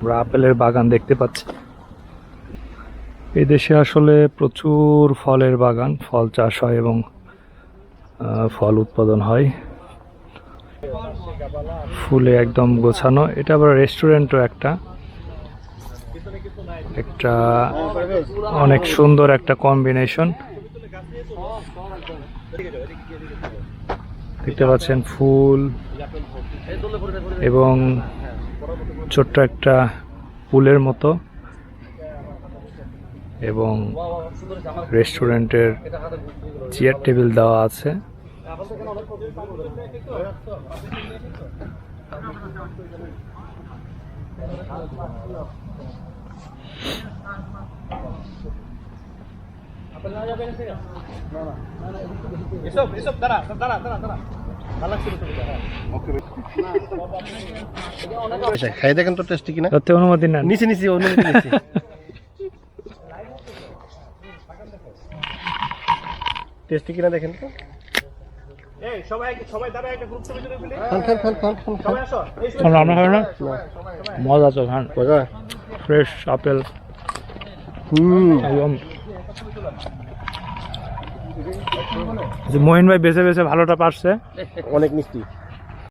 আমরা আপেলের বাগান দেখতে পাচ্ছি। এই দেশে আসলে প্রচুর ফলের বাগান, ফল চাষ হয় এবং ফল উৎপাদন হয়। ফুলে একদম গোছানো। এটা আবার রেস্টুরেন্টও একটা অনেক সুন্দর একটা কম্বিনেশন। দেখতে পাচ্ছেন ফুল এবং ছোট্ট একটা পুলের মতো, এবং রেস্টুরেন্টের চেয়ার টেবিল দেওয়া আছে। খাই দেখেন তো টেস্টি কিনা। অনুমতি নেন। নিচে অনুমতি নিচ্ছি। টেস্টি কিনা দেখেন তো। মজা তো খান, ফ্রেশ আপেল একদম। মহিন ভাই বেছে বেছে ভালোটা পারছে, অনেক মিষ্টি।